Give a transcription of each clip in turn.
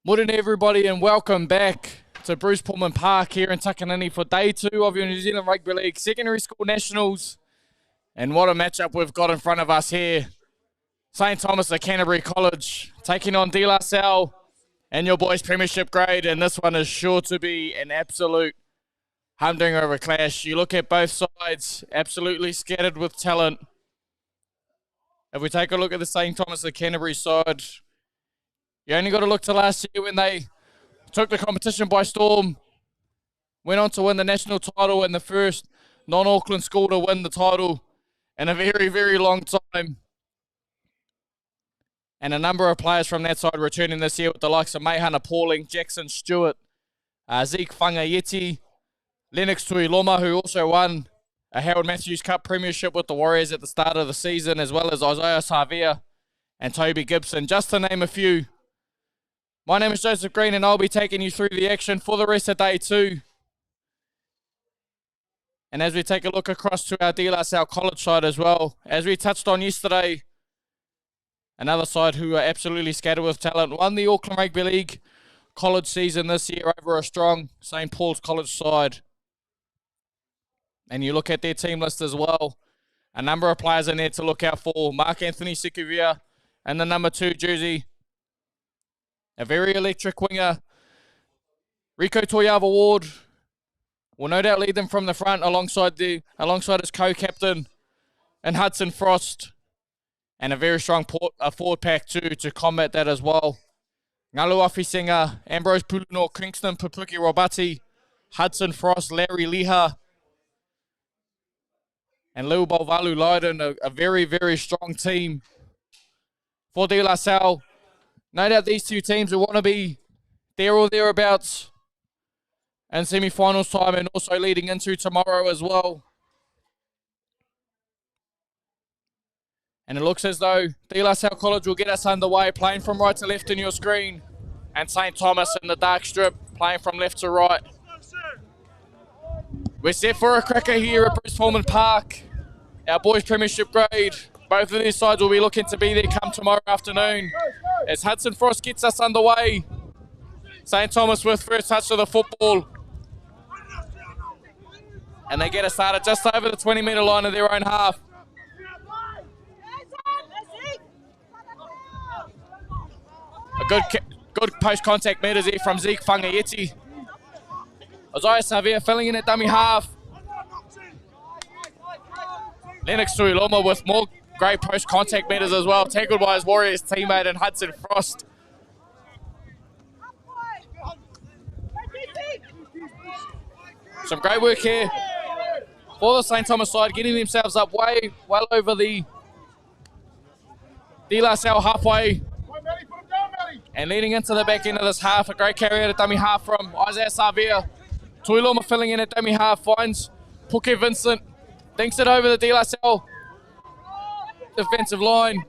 Morning everybody and welcome back to Bruce Pulman Park here in Takanini for day 2 of your New Zealand Rugby League Secondary School Nationals. And what a matchup we've got in front of us here. St Thomas at Canterbury College taking on Salle and your boys Premiership grade, and this one is sure to be an absolute humdinger of a clash. You look at both sides, absolutely scattered with talent. If we take a look at the St Thomas at Canterbury side, you only got to look to last year when they took the competition by storm, went on to win the national title and the first non-Auckland school to win the title in a very, very long time. And a number of players from that side returning this year with the likes of Mahana Pauling, Jackson Stewart, Zeke Whangaieti, Lennox Tuiloma, who also won a Harold Matthews Cup Premiership with the Warriors at the start of the season, as well as Isaiah Savia and Toby Gibson, just to name a few. My name is Joseph Green and I'll be taking you through the action for the rest of day 2. And as we take a look across to our Salle College side as well, as we touched on yesterday, another side who are absolutely scattered with talent, won the Auckland Rugby League college season this year over a strong St Paul's College side. And you look at their team list as well, a number of players in there to look out for. Mark Anthony Sikuvia and the number 2 jersey. A very electric winger, Rico Toyava Ward, will no doubt lead them from the front alongside his co-captain and Hudson Frost, and a very strong forward pack too to combat that as well. Ngalu Afisinga, Ambrose Puluno, Kingston Papuki Robati, Hudson Frost, Larry Liha, and Lou Bolvalu Leiden, a very, very strong team for De La Salle. No doubt these two teams will want to be there or thereabouts in semi-finals time and also leading into tomorrow as well. And it looks as though De La Salle College will get us underway, playing from right to left in your screen, and St Thomas in the dark strip playing from left to right. We're set for a cracker here at Bruce Pulman Park. Our boys Premiership grade. Both of these sides will be looking to be there come tomorrow afternoon as Hudson Frost gets us underway. St Thomas with first touch of the football. And they get us started just over the 20-metre line of their own half. A good post-contact metres here from Zeke Whangaieti. Isaiah Savia filling in at dummy half. Lennox Tuiloma with more great post-contact metres as well, tackled by his Warriors teammate and Hudson Frost. Some great work here for the St Thomas side, getting themselves up well over the De La Salle halfway. And leading into the back end of this half, a great carry out of dummy half from Isaiah Savia. Tuiloma filling in at dummy half, finds Puke Vincent, dinks it over the De La Salle defensive line.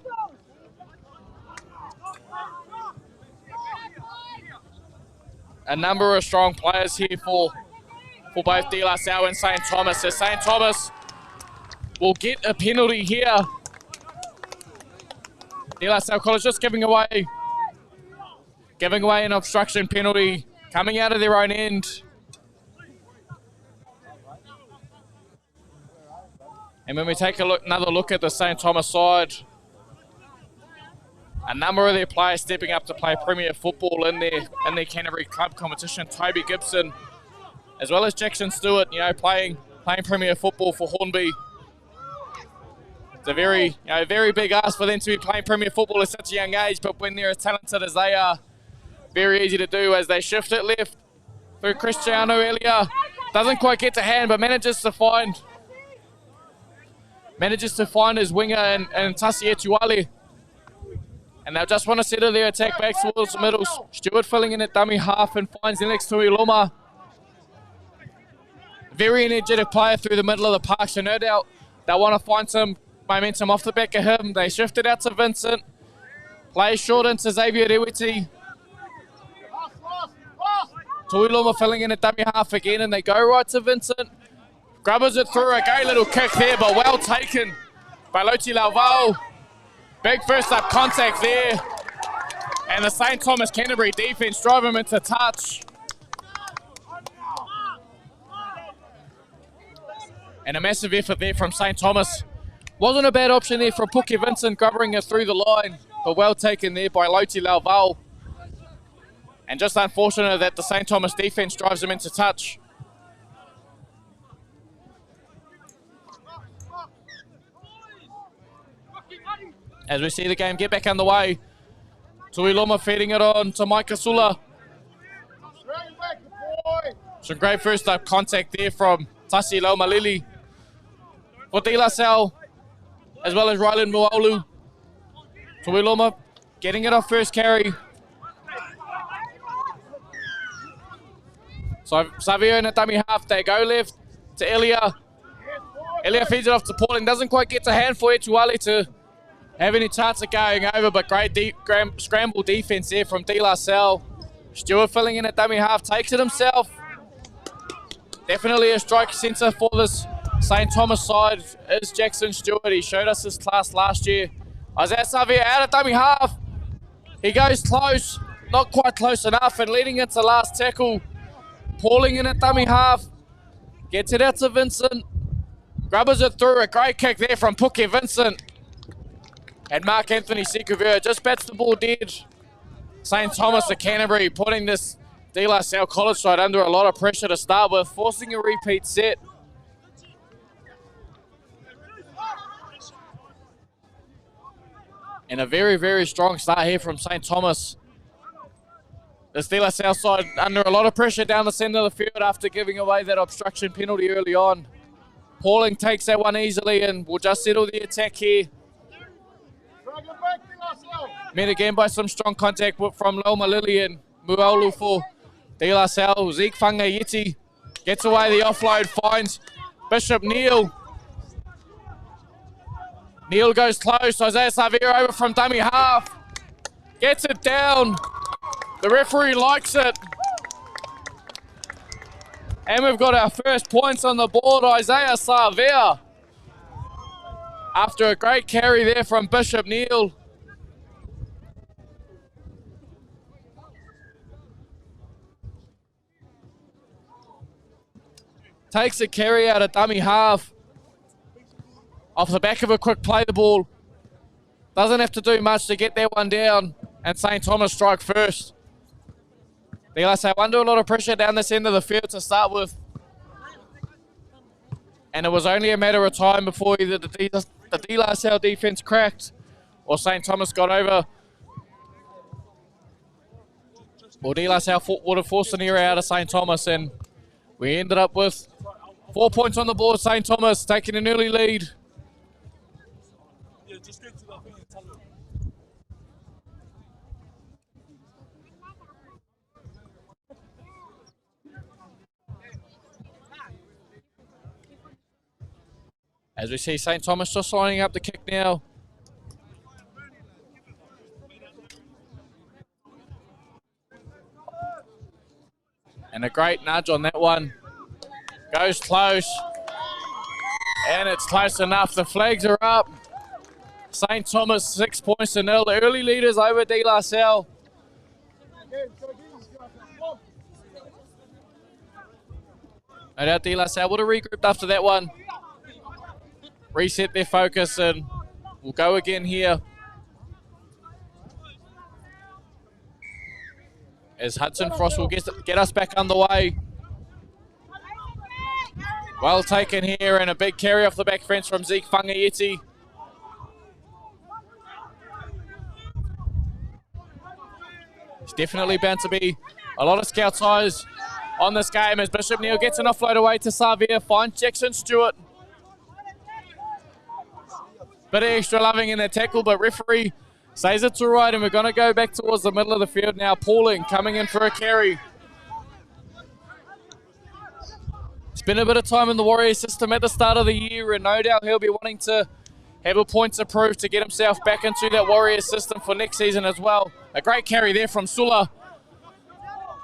A number of strong players here for both De La Salle and St Thomas. As St Thomas will get a penalty here. De La Salle College just giving away an obstruction penalty coming out of their own end. And when we take another look at the St Thomas side, a number of their players stepping up to play Premier football in their Canterbury club competition. Toby Gibson, as well as Jackson Stewart, playing Premier football for Hornby. It's a very big ask for them to be playing Premier football at such a young age, but when they're as talented as they are, very easy to do as they shift it left through Cristiano Elia. Doesn't quite get to hand, but manages to find his winger and Tassie Etuale. And they'll just want to settle their attack back towards the middle. Stewart filling in at dummy half and finds Lennox Tuiloma. Very energetic player through the middle of the park, so no doubt they'll want to find some momentum off the back of him. They shift it out to Vincent. Play short into Xavier Rewiti. Tuiloma filling in at dummy half again, and they go right to Vincent. Grubbers it through, a great little kick there, but well taken by Loti Laval. Big first up contact there. And the St. Thomas Canterbury defence drove him into touch. And a massive effort there from St. Thomas. Wasn't a bad option there from Puke Vincent covering it through the line, but well taken there by Loti Lauval. And just unfortunate that the St. Thomas defence drives him into touch. As we see the game get back underway, Tuiloma feeding it on to Mike Kasula. Some great first up contact there from Tasi Laumalili. For De La Salle, as well as Ryland Muolu. Tuiloma getting it off first carry. So Savio in a dummy half, they go left to Elia. Elia feeds it off to Pauling, doesn't quite get to hand for Etuali to have any chance of going over, but great scramble defense there from De La Salle. Stewart filling in a dummy half, takes it himself. Definitely a strike centre for this St. Thomas side is Jackson Stewart. He showed us his class last year. Isaiah Savia out of dummy half. He goes close, not quite close enough, and leading into last tackle. Pauling in a dummy half. Gets it out to Vincent. Grubbers it through. A great kick there from Puke Vincent. And Mark Anthony Sekuvera just bats the ball dead. St. Thomas of Canterbury putting this De La Salle College side under a lot of pressure to start with, forcing a repeat set. And a very, very strong start here from St. Thomas. This De La Salle side under a lot of pressure down the centre of the field after giving away that obstruction penalty early on. Pauling takes that one easily and will just settle the attack here. Met again by some strong contact from Loma Lily and Muolu for De La Salle. Zeke Whanga Yeti gets away the offload, finds Bishop Neal. Neal goes close. Isaiah Savia over from dummy half. Gets it down. The referee likes it. And we've got our first points on the board. Isaiah Savia. After a great carry there from Bishop Neal. Takes a carry out of dummy half. Off the back of a quick play the ball. Doesn't have to do much to get that one down. And St. Thomas strike first. De La Salle under a lot of pressure down this end of the field to start with. And it was only a matter of time before either the De La Salle defense cracked or St. Thomas got over. Or De La Salle would have forced an error out of St. Thomas, and we ended up with 4 points on the board. St. Thomas taking an early lead. As we see St. Thomas just lining up the kick now. And a great nudge on that one. Goes close. And it's close enough. The flags are up. St. Thomas 6 points to nil. Early leaders over De La Salle. No doubt De La Salle would have regrouped after that one. Reset their focus and we'll go again here. As Hudson Frost will get us back underway. Well taken here and a big carry off the back fence from Zeke Whangaieti. It's definitely bound to be a lot of Scouts' eyes on this game as Bishop Neal gets an offload away to Savia, finds Jackson Stewart. Bit of extra loving in that tackle, but referee says it's all right, and we're going to go back towards the middle of the field now. Pauling coming in for a carry. Spent a bit of time in the Warrior system at the start of the year, and no doubt he'll be wanting to have a point to prove to get himself back into that Warrior system for next season as well. A great carry there from Sula.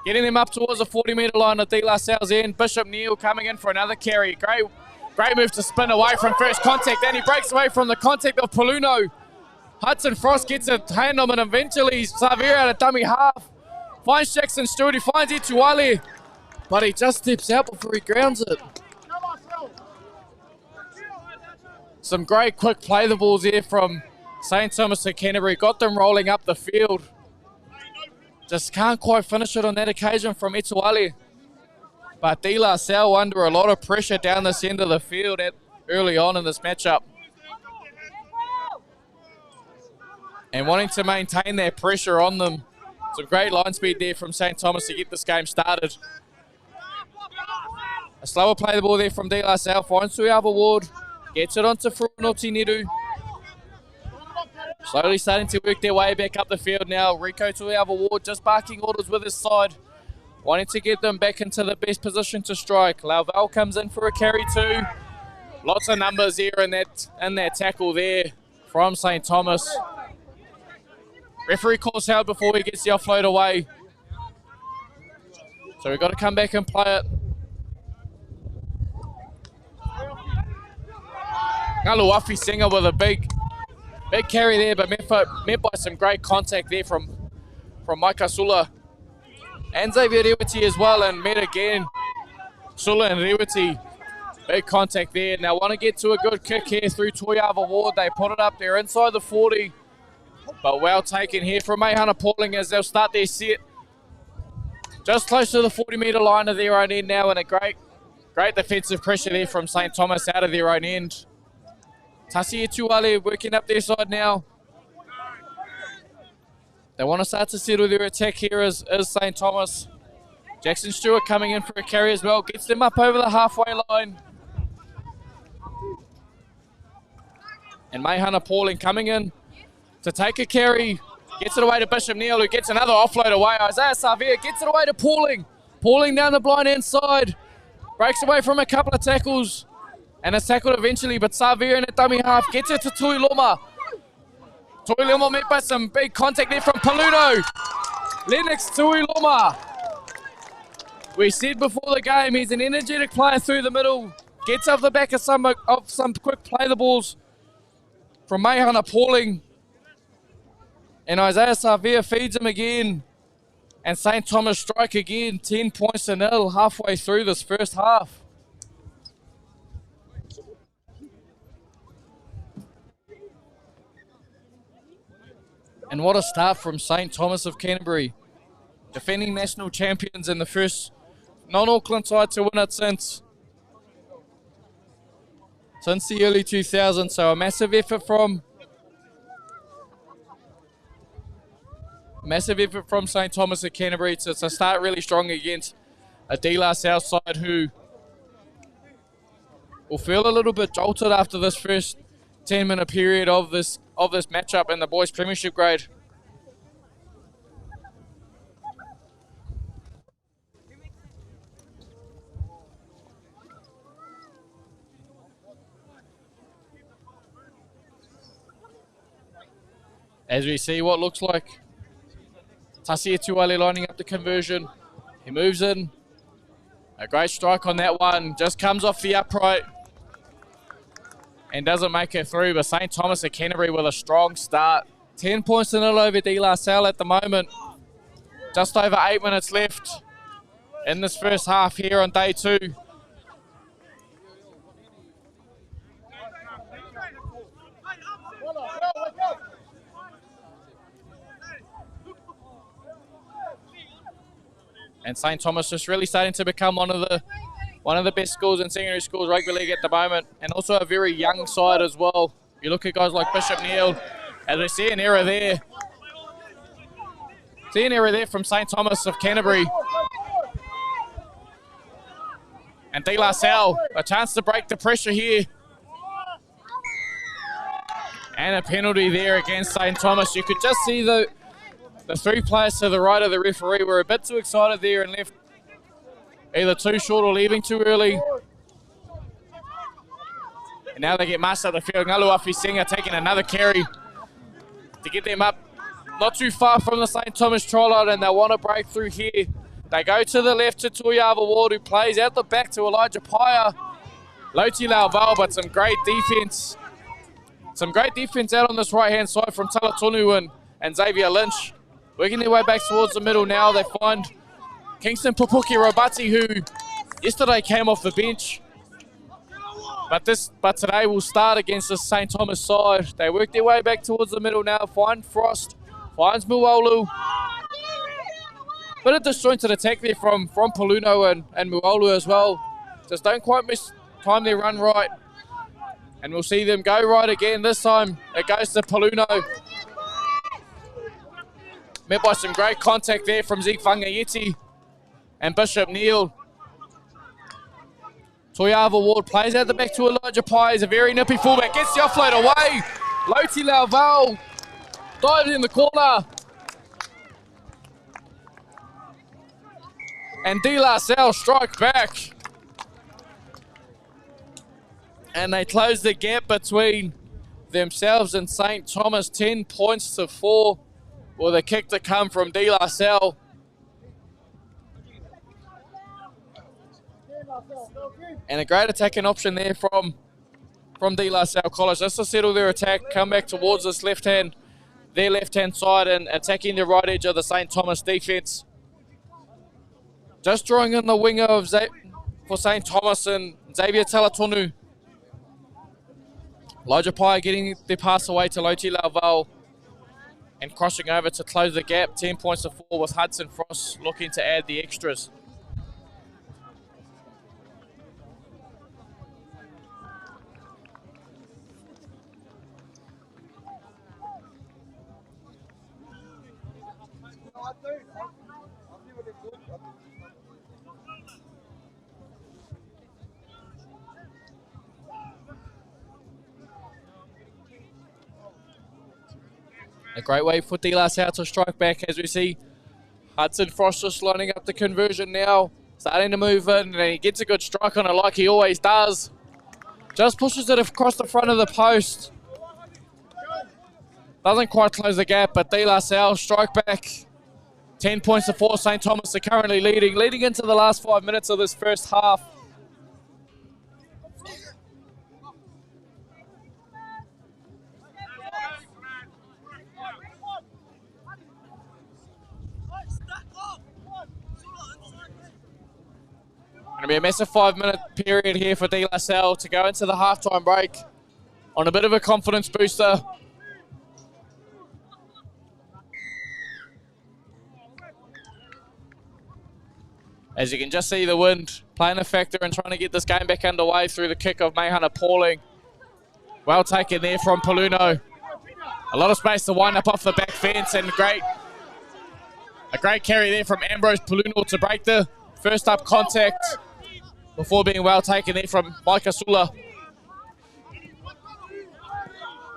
Getting them up towards the 40-metre line at De La Salle's end. Bishop Neal coming in for another carry. Great move to spin away from first contact, and he breaks away from the contact of Paluno. Hudson Frost gets a hand on it eventually. Xavier out of dummy half. Finds Jackson Stewart, he finds Ituale, but he just steps out before he grounds it. Some great quick play the balls here from St. Thomas and Canterbury. Got them rolling up the field. Just can't quite finish it on that occasion from Ituale. But De La Salle under a lot of pressure down this end of the field early on in this matchup. And wanting to maintain their pressure on them. Some great line speed there from St. Thomas to get this game started. A slower play the ball there from De La Salle. Finds Tuiava Ward. Gets it onto Fruinoti Neru. Slowly starting to work their way back up the field now. Rico Tuiava Ward just barking orders with his side. Wanting to get them back into the best position to strike. Lauval comes in for a carry too. Lots of numbers here in that tackle there from St. Thomas. Referee calls held before he gets the offload away. So we've got to come back and play it. Ngaluafi Singer with a big carry there, but met by some great contact there from Maika Sula. And Xavier Rewiti as well, and met again. Sula and Rewiti, big contact there. Now want to get to a good kick here through Tuiava Ward. They put it up there inside the 40. But well taken here from Meihana Pauling as they'll start their set. Just close to the 40-metre line of their own end now, and a great defensive pressure there from St. Thomas out of their own end. Tasi Ituale working up their side now. They want to start to settle their attack here as St. Thomas. Jackson Stewart coming in for a carry as well. Gets them up over the halfway line. And Meihana Pauling coming in to take a carry. Gets it away to Bishop Neal, who gets another offload away. Isaiah Xavier gets it away to Pauling. Pauling down the blind hand side. Breaks away from a couple of tackles. And is tackled eventually, but Xavier in a dummy half gets it to Tuiloma. Tuiloma met by some big contact there from Paluno. Lennox Tuiloma. We said before the game, he's an energetic player through the middle. Gets off the back of some quick play the balls from Meihana Pauling. And Isaiah Xavier feeds him again. And St. Thomas strike again, 10 points to nil halfway through this first half. And what a start from St. Thomas of Canterbury. Defending national champions and the first non-Auckland side to win it since the early 2000s. So a massive effort from St. Thomas of Canterbury to start really strong against a De La Salle side who will feel a little bit jolted after this first 10-minute period of this matchup in the boys' premiership grade. As we see what looks like Tasia Tuale lining up the conversion. He moves in. A great strike on that one. Just comes off the upright and doesn't make it through. But St. Thomas of Canterbury with a strong start. 10 points to nil over De La Salle at the moment. Just over 8 minutes left in this first half here on day 2. And St. Thomas just really starting to become one of the best schools in secondary schools rugby league at the moment, and also a very young side as well. You look at guys like Bishop Neal, as we see an error there. See an error there from St. Thomas of Canterbury. And De La Salle, a chance to break the pressure here. And a penalty there against St. Thomas. You could just see the 3 players to the right of the referee were a bit too excited there and left either too short or leaving too early. And now they get masked up the field. Ngaluafi Singer taking another carry to get them up not too far from the St. Thomas try line, and they want to break through here. They go to the left to Tuiava Ward, who plays out the back to Elijah Paya. Loti Lauval, but some great defense Some great defense out on this right-hand side from Talatonu and Xavier Lynch. Working their way back towards the middle now. They find Kingston Pupuki Robati, who yesterday came off the bench. But today will start against the St. Thomas side. They work their way back towards the middle now. Find Frost. Finds Muolu. Bit of disjointed attack there from Paluno and Muolu as well. Just don't quite time their run right. And we'll see them go right again. This time it goes to Paluno. Met by some great contact there from Zeke Whangayeti and Bishop Neal. Toyava Ward plays out the back to Elijah Pai. He's a very nippy fullback. Gets the offload away. Loti Lauval dives in the corner. And De La Salle strike back. And they close the gap between themselves and St. Thomas. 10 points to 4 with a kick to come from De La Salle. And a great attacking option there from De La Salle College. Just to settle their attack, come back towards their left-hand side and attacking the right edge of the St. Thomas defence. Just drawing in the winger for St. Thomas and Xavier Talatonu. Elijah Pai getting the pass away to Loti Lauval and crossing over to close the gap. 10 points to 4 with Hudson Frost looking to add the extras. A great way for De La Salle to strike back as we see Hudson Frost just lining up the conversion now. Starting to move in and he gets a good strike on it like he always does. Just pushes it across the front of the post. Doesn't quite close the gap, but De La Salle strike back. 10 points to 4. St. Thomas are currently leading into the last 5 minutes of this first half. Going to be a massive 5-minute period here for De La Salle to go into the halftime break on a bit of a confidence booster. As you can just see the wind playing a factor and trying to get this game back underway through the kick of Mayhana Pauling. Well taken there from Paluno. A lot of space to wind up off the back fence and a great carry there from Ambrose Paluno to break the first up contact before being well taken there from Micah Sula.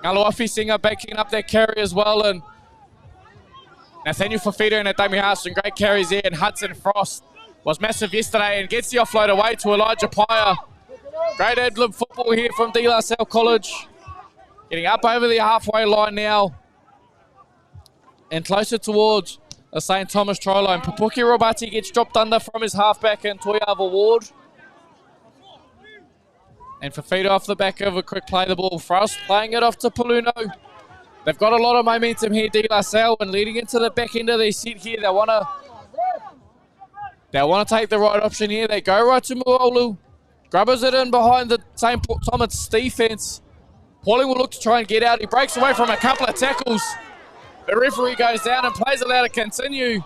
Ngaloafi Singer backing up that carry as well, and Nathaniel Fafita and Adami Harston, great carries there, and Hudson Frost was massive yesterday and gets the offload away to Elijah Pyer. Great ad-lib football here from De La Salle College. Getting up over the halfway line now and closer towards the St. Thomas try line. Pupuki Robati gets dropped under from his halfback and Toyava Ward. And Fafita off the back of a quick play the ball. Frost playing it off to Paluno. They've got a lot of momentum here, De La Salle, and leading into the back end of their set here. They want to take the right option here. They go right to Muolu. Grubbers it in behind the St. Thomas defense. Pauling will look to try and get out. He breaks away from a couple of tackles. The referee goes down and plays allowed to continue.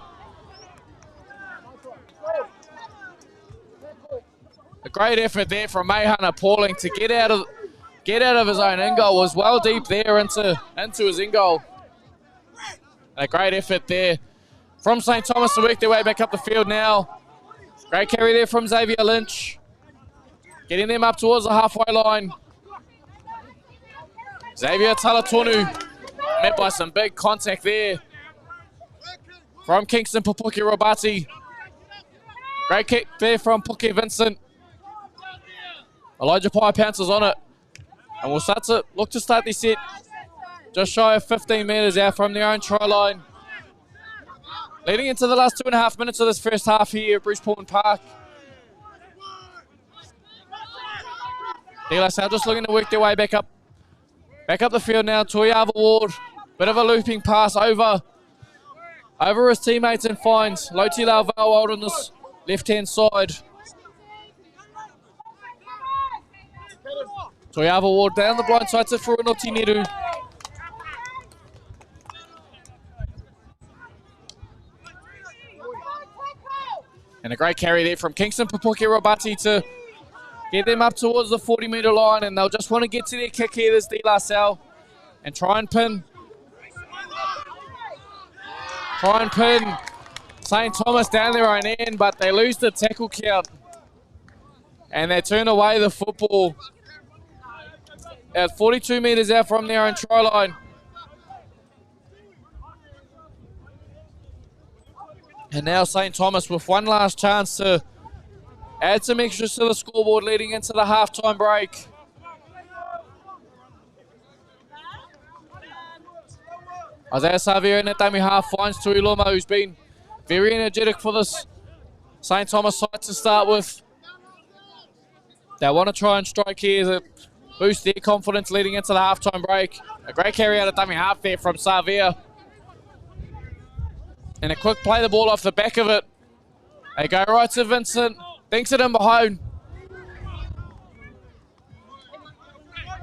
A great effort there from Mayhana Pauling to get out of his own end goal. Was well deep there into his end goal. A great effort there from St. Thomas to work their way back up the field now. Great carry there from Xavier Lynch. Getting them up towards the halfway line. Xavier Talatonu met by some big contact there from Kingston Pupuki Robati. Great kick there from Puke Vincent. Elijah Pai pounces on it. And we'll look to start this set just shy of 15 metres out from their own try line. Leading into the last 2.5 minutes of this first half here at Bruce Pulman Park. De La Salle just looking to work their way back up Back up the field now, Toyava Ward. Bit of a looping pass over his teammates and finds Loti Laval out on this left-hand side. Toyava Ward down the blind side to Furanoti Neru. And a great carry there from Kingston Papuke Rabati to get them up towards the 40-metre line, and they'll just want to get to their kick here, this De La Salle, and try and pin St. Thomas down their own end, but they lose the tackle count. And they turn away the football at 42 metres out from their own try line. And now St. Thomas with one last chance to add some extras to the scoreboard leading into the halftime break. Isaiah Savio in the dummy half finds Tuiloma, who's been very energetic for this St. Thomas side to start with. They want to try and strike here to boost their confidence leading into the halftime break. A great carry out of dummy half there from Savio. And a quick play the ball off the back of it. They go right to Vincent. Dinks it in behind.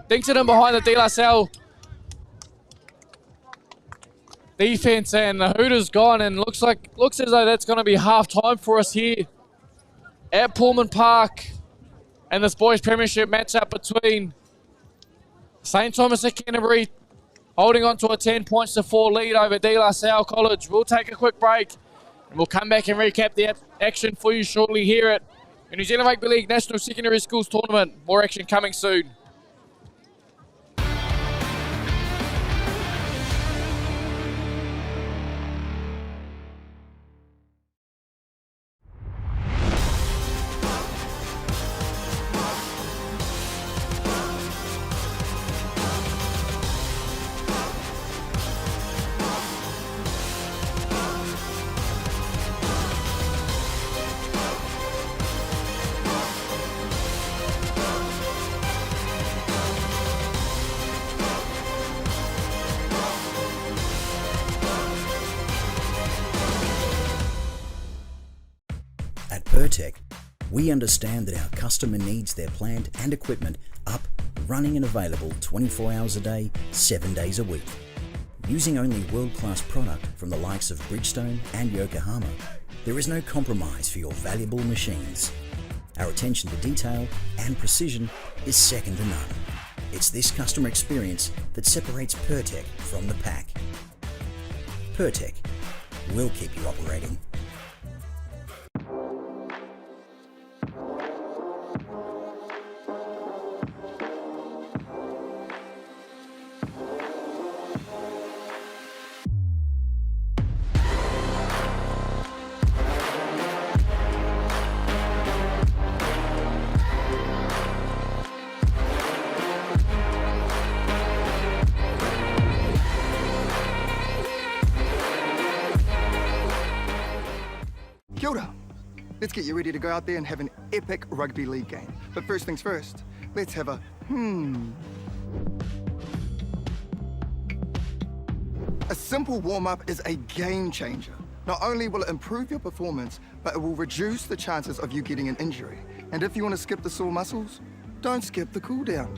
Dinks it in behind the De La Salle defense, and the Hooters gone, and looks as though that's going to be half time for us here at Pulman Park and this boys premiership matchup between St. Thomas and Canterbury holding on to a 10-4 lead over De La Salle College. We'll take a quick break and we'll come back and recap the action for you shortly here at the New Zealand Rugby League National Secondary Schools Tournament. More action coming soon. Pertec, we understand that our customer needs their plant and equipment up, running and available 24 hours a day, 7 days a week. Using only world-class product from the likes of Bridgestone and Yokohama, there is no compromise for your valuable machines. Our attention to detail and precision is second to none. It's this customer experience that separates Pertec from the pack. Pertec, we'll keep you operating. Kia ora. Let's get you ready to go out there and have an epic rugby league game. But first things first, let's have a A simple warm-up is a game changer. Not only will it improve your performance, but it will reduce the chances of you getting an injury. And if you want to skip the sore muscles, don't skip the cool down.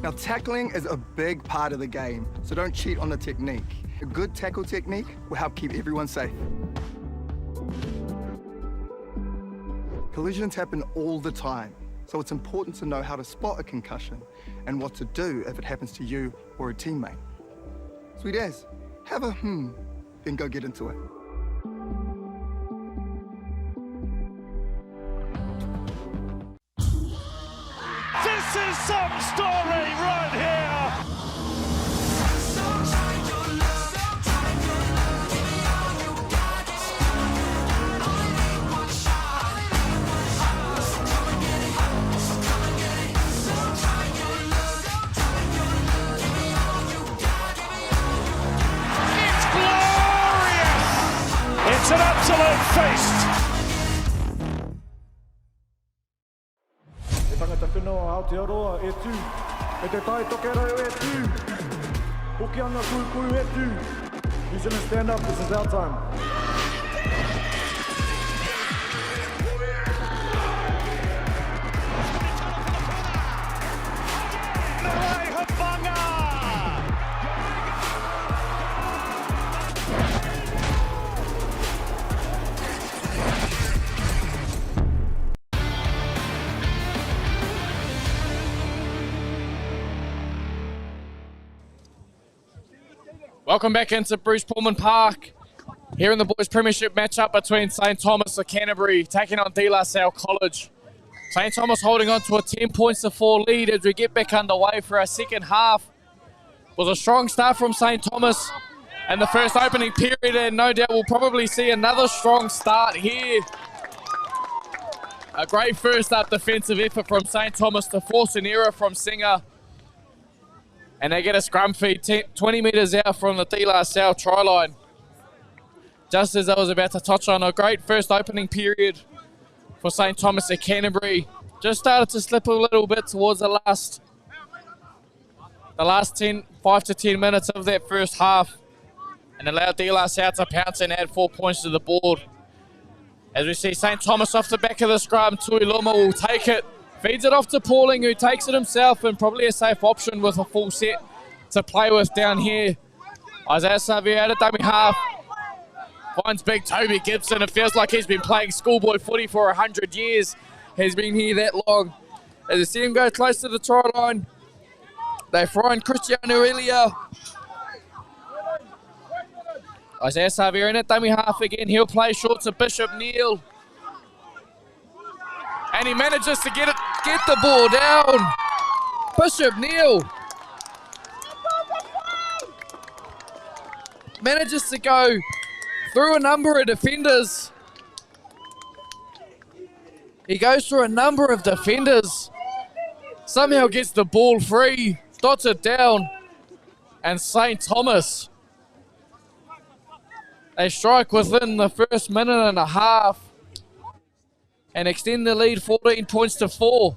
Now, tackling is a big part of the game, so don't cheat on the technique. A good tackle technique will help keep everyone safe. Collisions happen all the time, so it's important to know how to spot a concussion and what to do if it happens to you or a teammate. Sweet as, have a then go get into it. This is some story right here. It's glorious. It's an absolute feast. Te tangata whenua Aotearoa e tū, e te tai tokerau e tū. Hokianga kuikui e tū. New Zealand stand up, this is our time. Welcome back into Bruce Pulman Park. Here in the boys' premiership matchup between St Thomas and Canterbury taking on Salle College. St Thomas holding on to a 10 points to 4 lead as we get back underway for our second half. It was a strong start from St Thomas in the first opening period, and no doubt we'll probably see another strong start here. A great first up defensive effort from St Thomas to force an error from Singer. And they get a scrum feed 20 metres out from the Salle try line. Just as I was about to touch on, a great first opening period for St Thomas at Canterbury. Just started to slip a little bit towards the last 5 to 10 minutes of that first half, and allowed Salle to pounce and add 4 points to the board. As we see St Thomas off the back of the scrum, Tuiloma will take it. Feeds it off to Pauling, who takes it himself, and probably a safe option with a full set to play with down here. Isaiah Xavier out of dummy half. Finds big Toby Gibson. It feels like he's been playing schoolboy footy for 100 years. He's been here that long. As you see him go close to the try line, they find Cristiano Elia. Isaiah Xavier in at dummy half again. He'll play short to Bishop Neal. And he manages to get the ball down. Bishop Neal manages to go through a number of defenders. He goes through a number of defenders. Somehow gets the ball free, dots it down, and St Thomas, they strike within the first minute and a half and extend the lead 14 points to 4.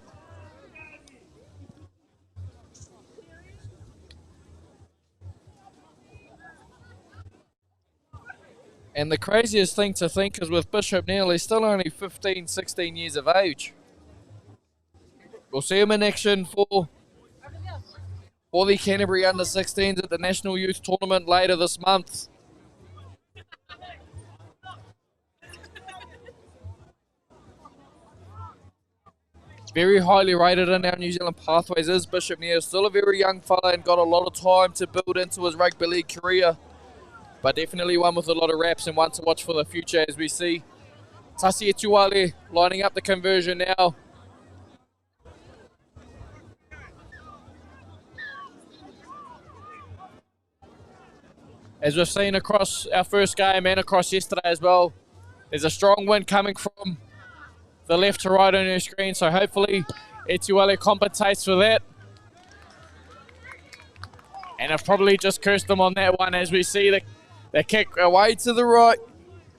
And the craziest thing to think is with Bishop Neal, he's still only 15, 16 years of age. We'll see him in action for the Canterbury Under-16s at the National Youth Tournament later this month. Very highly rated in our New Zealand pathways is Bishop Neal. Still a very young fella and got a lot of time to build into his rugby league career. But definitely one with a lot of reps and one to watch for the future as we see Tasi Etuale lining up the conversion now. As we've seen across our first game and across yesterday as well, there's a strong wind coming from the left to right on your screen, so hopefully Etuale compensates for that. And I've probably just cursed them on that one as we see the kick away to the right.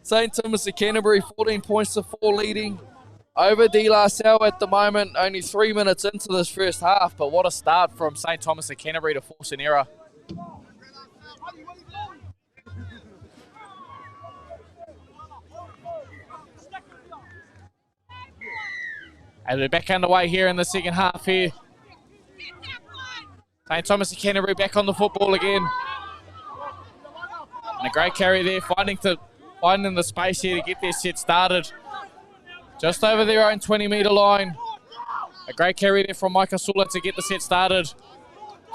St Thomas of Canterbury 14 points to 4 leading over Salle at the moment, only 3 minutes into this first half, but what a start from St Thomas of Canterbury to force an error. As we're back underway here in the second half here. St Thomas of Canterbury back on the football again. And a great carry there, finding the space here to get their set started. Just over their own 20-metre line. A great carry there from Micah Sula to get the set started.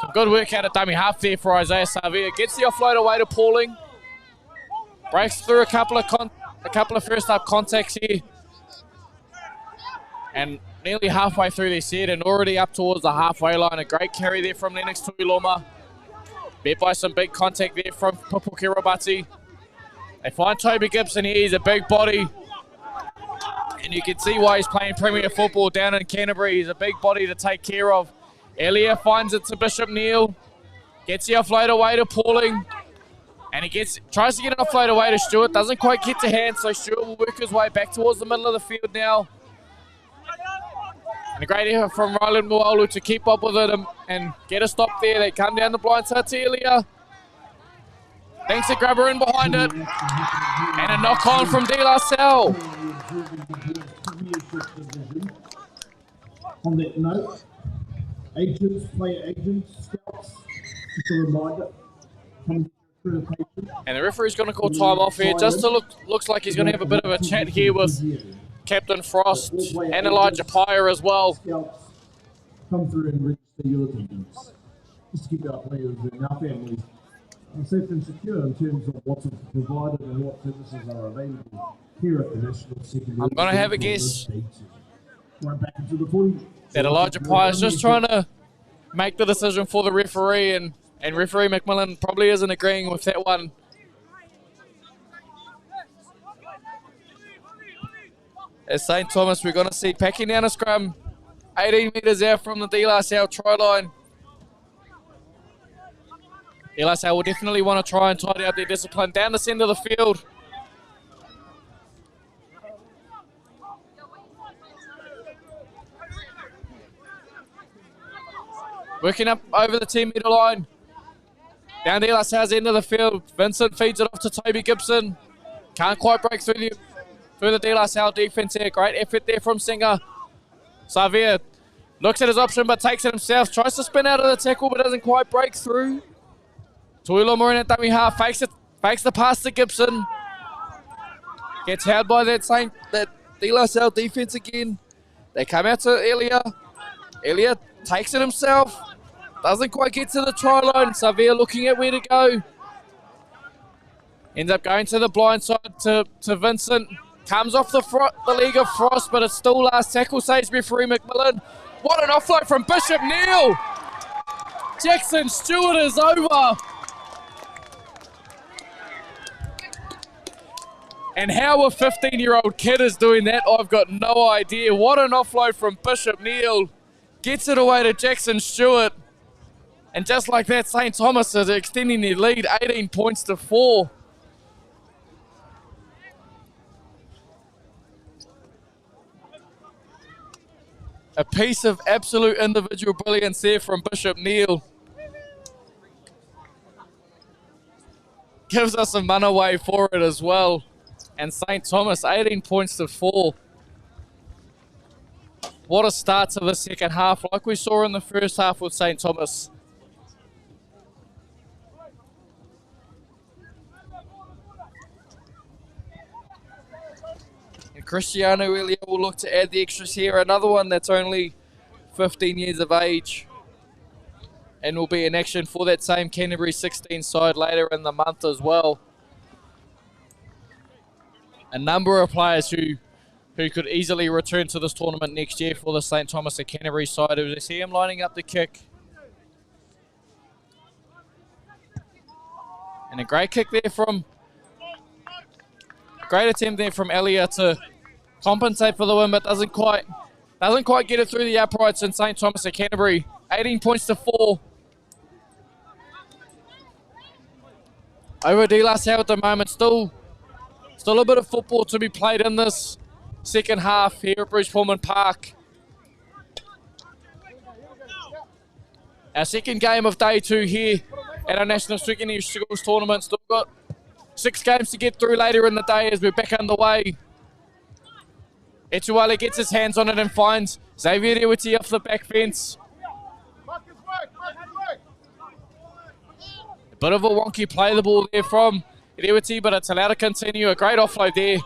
Some good work out of dummy half there for Isaiah Xavier. Gets the offload away to Pauling. Breaks through a couple of first up contacts here. And nearly halfway through their set and already up towards the halfway line. A great carry there from Lennox Tuiloma. Bet by some big contact there from Pupuki Robati. They find Toby Gibson here. He's a big body. And you can see why he's playing Premier football down in Canterbury. He's a big body to take care of. Elia finds it to Bishop Neal. Gets the offload away to Pauling. And he tries to get an offload away to Stewart. Doesn't quite get to hand, so Stewart will work his way back towards the middle of the field now. And a great effort from Ryland Moolu to keep up with it and get a stop there. They come down the blind side to Elia. Thanks to grabber in behind it. And a knock on from De La Salle. On that note, agents, player agents, scouts, just a reminder, come through the patient. And the referee's going to call time off here. Just to looks like he's going to have a bit of a chat here with Captain Frost and Elijah Pyer as well. Scouts, come through and register your attendance. Just to keep our players and our families safe and secure in terms of what's provided and what services are available here at the National Secondary. I'm going to have a guess Right back into the 40. that Elijah Pyre's just trying to make the decision for the referee, and referee McMillan probably isn't agreeing with that one. As St. Thomas, we're going to see packing down a scrum 18 metres out from the De La Salle try line. De La Salle will definitely want to try and tidy up their discipline down the centre of the field. Working up over the 10 metre line. Down De La Salle's end of the field. Vincent feeds it off to Toby Gibson. Can't quite break through the De La Salle defence here. Great effort there from Singer. Xavier looks at his option but takes it himself. Tries to spin out of the tackle but doesn't quite break through. Tuiloma in at dummy half. Fakes the pass to Gibson. Gets held by that De La Salle defence again. They come out to Elia. Elia takes it himself. Doesn't quite get to the try line. Xavier looking at where to go. Ends up going to the blind side to Vincent. Comes off the leg of Frost, but it's still last tackle, says referee McMillan. What an offload from Bishop Neal. Jackson Stewart is over. And how a 15-year-old kid is doing that, I've got no idea. What an offload from Bishop Neal. Gets it away to Jackson Stewart. And just like that, St. Thomas is extending their lead 18 points to 4. A piece of absolute individual brilliance there from Bishop Neal. Gives us a runaway for it as well. And St. Thomas, 18 points to 4. What a start to the second half, like we saw in the first half with St. Thomas. And Cristiano Elia will look to add the extras here. Another one that's only 15 years of age and will be in action for that same Canterbury 16 side later in the month as well. A number of players who could easily return to this tournament next year for the St. Thomas and Canterbury side. As we see him lining up the kick. And a great kick there from, great attempt there from Elia to compensate for the win, but doesn't quite get it through the uprights in St. Thomas and Canterbury. 18 points to 4. Over De La Salle at the moment, still a bit of football to be played in this second half here at Bruce Pulman Park. Our second game of day 2 here at our National Secondary Schools Tournament. Still got 6 games to get through later in the day as we're back underway. Etuale gets his hands on it and finds Xavier Rewiti off the back fence. A bit of a wonky play the ball there from Rewiti, but it's allowed to continue. A great offload there.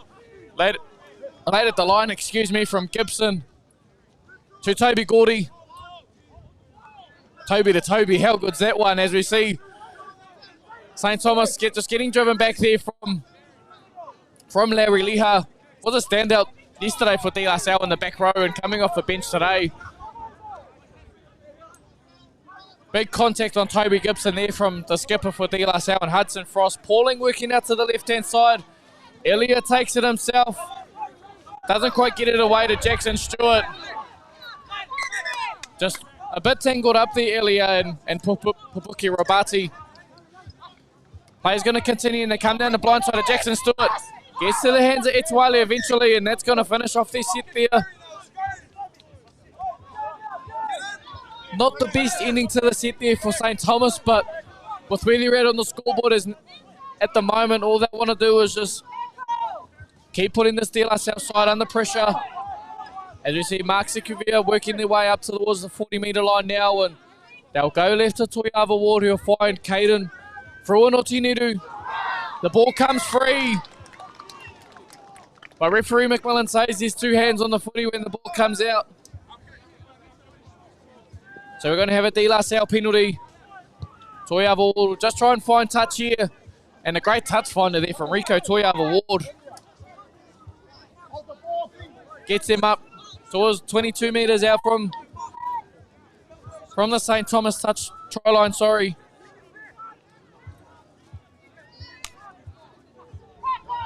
Late at the line, from Gibson to Toby Gordy. Toby to Toby, how good's that one? As we see St. Thomas just getting driven back there from Larry Liha. Was a standout yesterday for De La Salle in the back row and coming off the bench today. Big contact on Toby Gibson there from the skipper for De La Salle and Hudson Frost. Pauling working out to the left-hand side. Elliott takes it himself. Doesn't quite get it away to Jackson Stewart. Just a bit tangled up there, Elliott and Pupuki Rabati. Play's going to continue and they come down the blind side of Jackson Stewart. Gets to the hands of Etuale eventually, and that's going to finish off their set there. Not the best ending to the set there for St. Thomas, but with where they're at on the scoreboard is at the moment, all they want to do is just keep putting this De La Salle side under pressure. As we see Mark Sikuvia working their way up towards the 40-metre line now, and they'll go left to Toiava Ward, who'll find Caden through in Otiniru. The ball comes free. But referee McMillan says there's 2 hands on the footy when the ball comes out. So we're going to have a De La Salle penalty. Toiava Ward will just try and find touch here. And a great touch finder there from Rico Toiava Ward. Gets them up towards 22 metres out from the St. Thomas touch try line,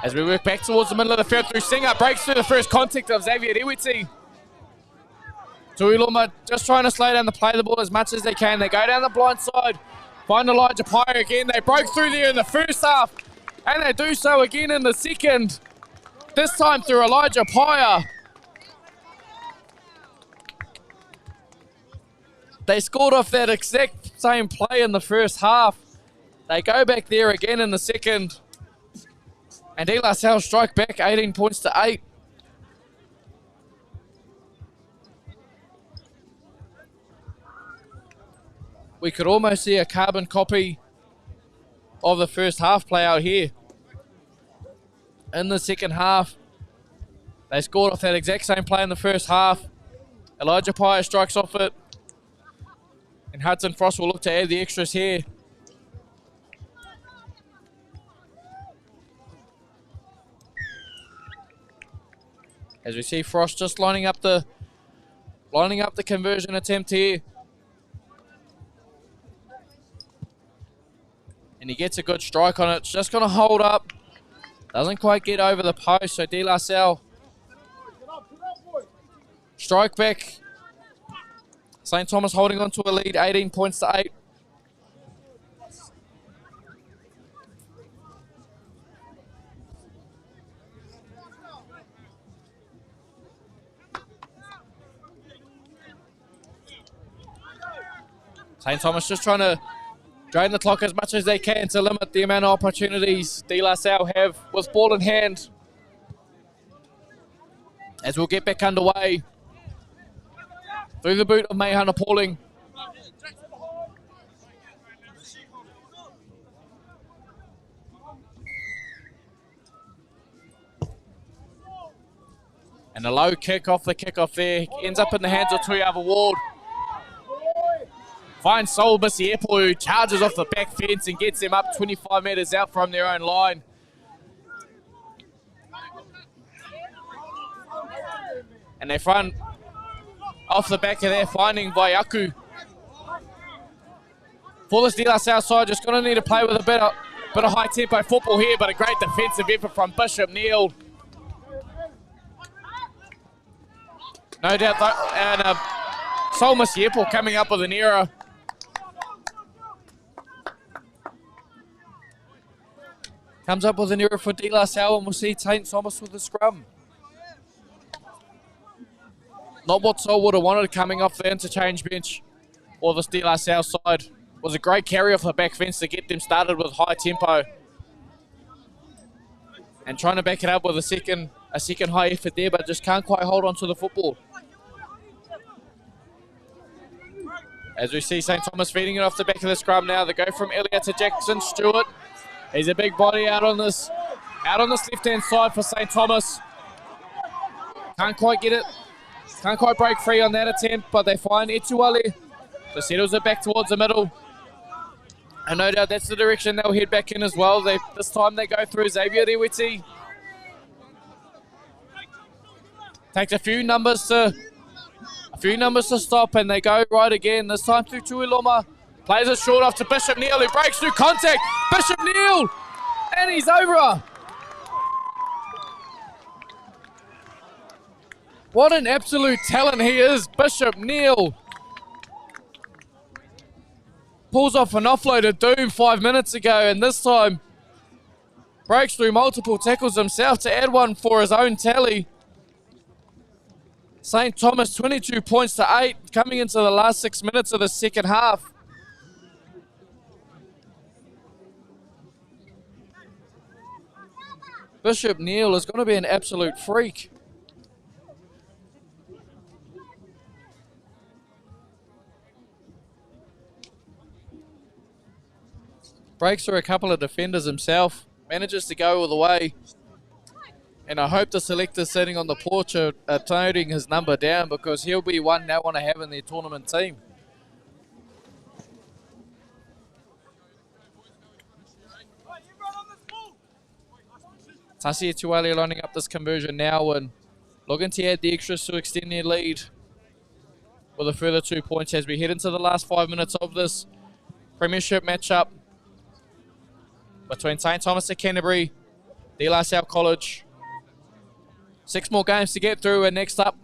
As we work back towards the middle of the field through Singer, breaks through the first contact of Xavier Rewiti. Tuiluma just trying to slow down the play of the ball as much as they can. They go down the blind side, find Elijah Pyer again. They broke through there in the first half, and they do so again in the second. This time through Elijah Pyer. They scored off that exact same play in the first half. They go back there again in the second. And De La Salle strike back 18 points to 8. We could almost see a carbon copy of the first half play out here. In the second half, they scored off that exact same play in the first half. Elijah Pyer strikes off it. And Hudson Frost will look to add the extras here. As we see Frost just lining up the conversion attempt here. And he gets a good strike on it. It's just going to hold up. Doesn't quite get over the post. So De La Salle strike back. St. Thomas holding on to a lead, 18 points to 8. St. Thomas just trying to drain the clock as much as they can to limit the amount of opportunities De La Salle have with ball in hand. As we'll get back underway. Through the boot of Mayhana Pauling. And a low kick off the kickoff there. Ends up in the hands of Toiava Ward. Finds Saul Bisiepo, who charges off the back fence and gets them up 25 metres out from their own line. And they front off the back of their finding by Aku. For this De La Salle side, just going to need to play with a bit of high tempo football here, but a great defensive effort from Bishop Neal. No doubt, and Sol Masiepo coming up with an error. Comes up with an error for De La Salle, and we'll see St. Thomas with the scrum. Not what Sol would have wanted coming off the interchange bench or this De La Salle side. Was a great carry off the back fence to get them started with high tempo. And trying to back it up with a second high effort there, but just can't quite hold on to the football. As we see St. Thomas feeding it off the back of the scrum now. They go from Elliott to Jackson Stewart. He's a big body out on this left-hand side for St. Thomas. Can't quite get it. Can't quite break free on that attempt, but they find Etuale. So settles it back towards the middle. And no doubt that's the direction they'll head back in as well. This time they go through Xavier Rewiti. Takes a few numbers to stop, and they go right again. This time through Tuiloma. Plays it short off to Bishop Neal, who breaks through contact. Bishop Neal! And he's over. What an absolute talent he is, Bishop Neal. Pulls off an offload of doom 5 minutes ago, and this time breaks through multiple tackles himself to add one for his own tally. St. Thomas 22 points to 8 coming into the last 6 minutes of the second half. Bishop Neal is going to be an absolute freak. Breaks through a couple of defenders himself, manages to go all the way. And I hope the selectors sitting on the porch are noting his number down, because he'll be one they want to have in their tournament team. Tasi Tuale lining up this conversion now and looking to add the extras to extend their lead with a further 2 points as we head into the last 5 minutes of this premiership matchup between St. Thomas and Canterbury, De La Salle College. 6 more games to get through, and next up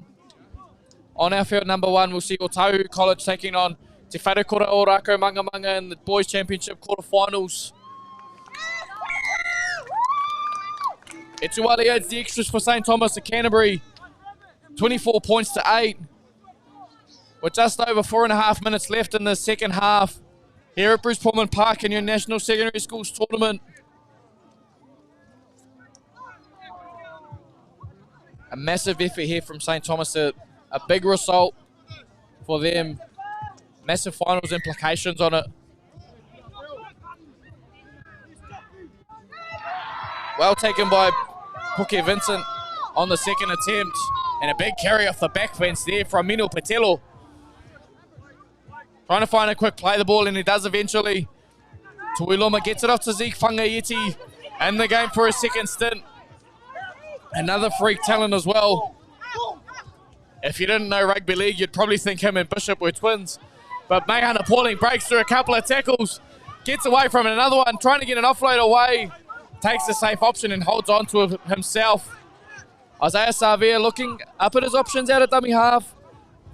on our field number 1 we'll see Otahu College taking on Te Wharekura o Rako Mangamanga in the Boys Championship quarterfinals. Etuwale adds the extras for St. Thomas and Canterbury. 24 points to 8. With just over 4.5 minutes left in the second half here at Bruce Pulman Park in your National Secondary Schools Tournament. A massive effort here from St. Thomas, a big result for them. Massive finals implications on it. Well taken by Puke Vincent on the second attempt. And a big carry off the back fence there from Mino Patelo. Trying to find a quick play the ball, and he does eventually. Tuiloma gets it off to Zeke Whangaieti in the game for a second stint. Another freak talent as well. If you didn't know rugby league, you'd probably think him and Bishop were twins. But Mehan Pauling breaks through a couple of tackles, gets away from another one, trying to get an offload away. Takes the safe option and holds on to it himself. Isaiah Savia looking up at his options out at dummy half.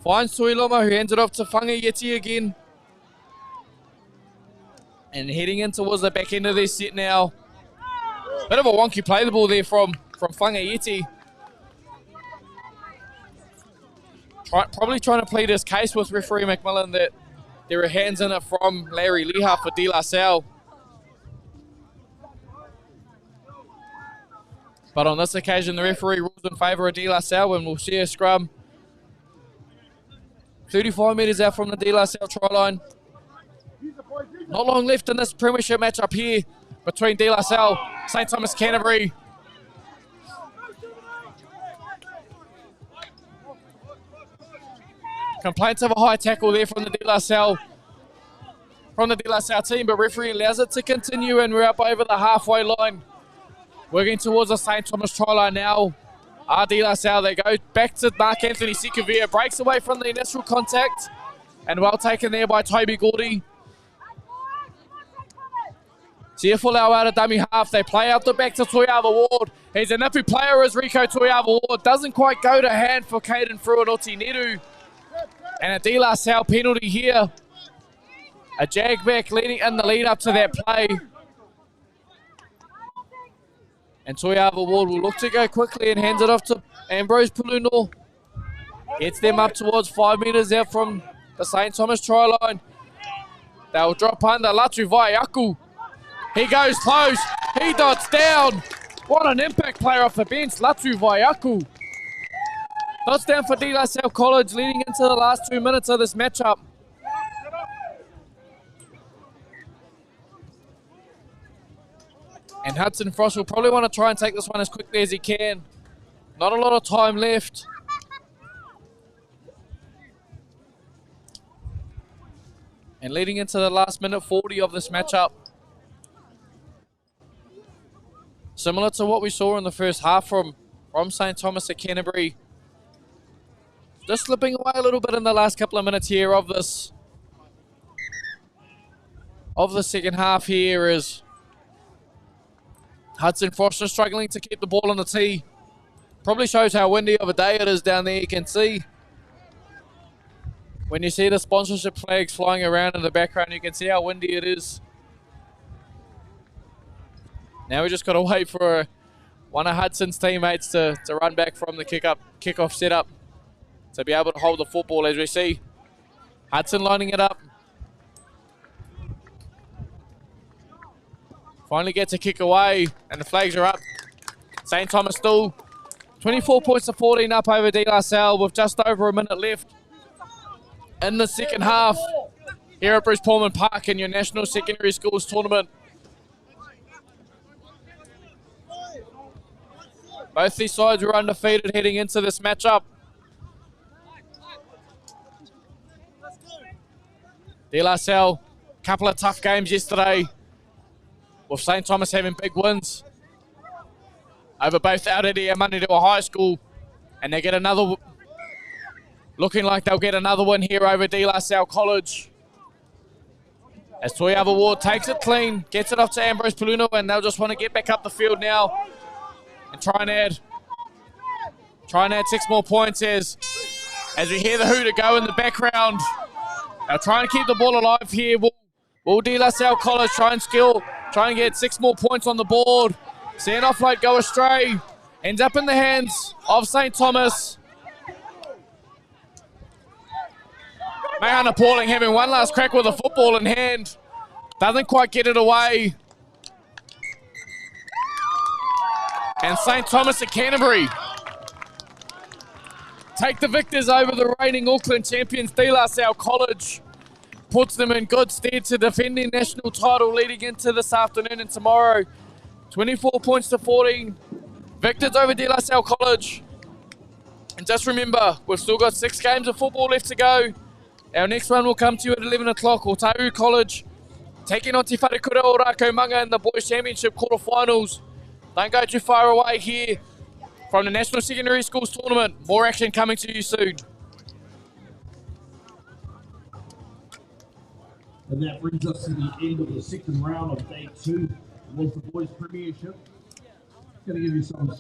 Finds Tuiloma, who hands it off to Whangaieti again. And heading in towards the back end of their set now. Bit of a wonky play the ball there from Whangaieti. Probably trying to plead his case with referee McMillan that there are hands in it from Larry Leha for De La Salle. But on this occasion, the referee rules in favour of De La Salle, and we'll see a scrum 35 metres out from the De La Salle try line. Not long left in this premiership matchup here between De La Salle, St. Thomas, Canterbury. Complaints of a high tackle there from the De La Salle team, but referee allows it to continue, and we're up over the halfway line. Working towards the St. Thomas try line now. De La Salle, they go back to Mark Anthony Sikavia, breaks away from the initial contact, and well taken there by Toby Gordy. Tiafulau out of dummy half. They play out the back to Toiava Ward. He's a nippy player as Rico Toiava Ward. Doesn't quite go to hand for Caden Fruanoti Neru. And a De La Salle penalty here. A jag back leading in the lead up to that play. And Toiava Ward will look to go quickly and hands it off to Ambrose Puluno. Gets them up towards 5 metres out from the St. Thomas try line. They'll drop under Latu Vaiaku. He goes close. He dots down. What an impact player off the bench, Latu Vaiaku. Dots down for De La Salle College leading into the last 2 minutes of this matchup. And Hudson Frost will probably want to try and take this one as quickly as he can. Not a lot of time left. And leading into the last minute 40 of this matchup. Similar to what we saw in the first half from St. Thomas at Canterbury. Just slipping away a little bit in the last couple of minutes here of the second half here is Hudson Foster struggling to keep the ball on the tee. Probably shows how windy of a day it is down there. You can see when you see the sponsorship flags flying around in the background, you can see how windy it is. Now we just got to wait for one of Hudson's teammates to run back from the kickoff setup. to be able to hold the football, as we see Hudson lining it up. Finally gets a kick away, and the flags are up. St. Thomas still 24 points to 14 up over De La Salle with just over a minute left in the second half here at Bruce Pulman Park in your National Secondary Schools Tournament. Both these sides were undefeated heading into this matchup. De La Salle, couple of tough games yesterday, with St. Thomas having big wins over both Aotearoa and Manurua High School, and they get another, looking like they'll get another win here over De La Salle College. As Toiava Ward takes it clean, gets it off to Ambrose Paluno, and they'll just want to get back up the field now and try and add 6 more points as we hear the hooter go in the background. They'll try and keep the ball alive here. Will De La Salle College try and get 6 more points on the board? See an offload go astray. Ends up in the hands of St. Thomas. Mahana Pauling having one last crack with a football in hand. Doesn't quite get it away. And St. Thomas at Canterbury take the victors over the reigning Auckland champions De La Salle College. Puts them in good stead to defend their national title leading into this afternoon and tomorrow. 24 points to 14. Victors over De La Salle College. And just remember, we've still got 6 games of football left to go. Our next one will come to you at 11 o'clock. Otaru College taking on Te Wharekura o Rako Manga in the Boys Championship quarterfinals. Don't go too far away here from the National Secondary Schools Tournament. More action coming to you soon. And that brings us to the end of the second round of day 2 of the Boys Premiership. Going to give you some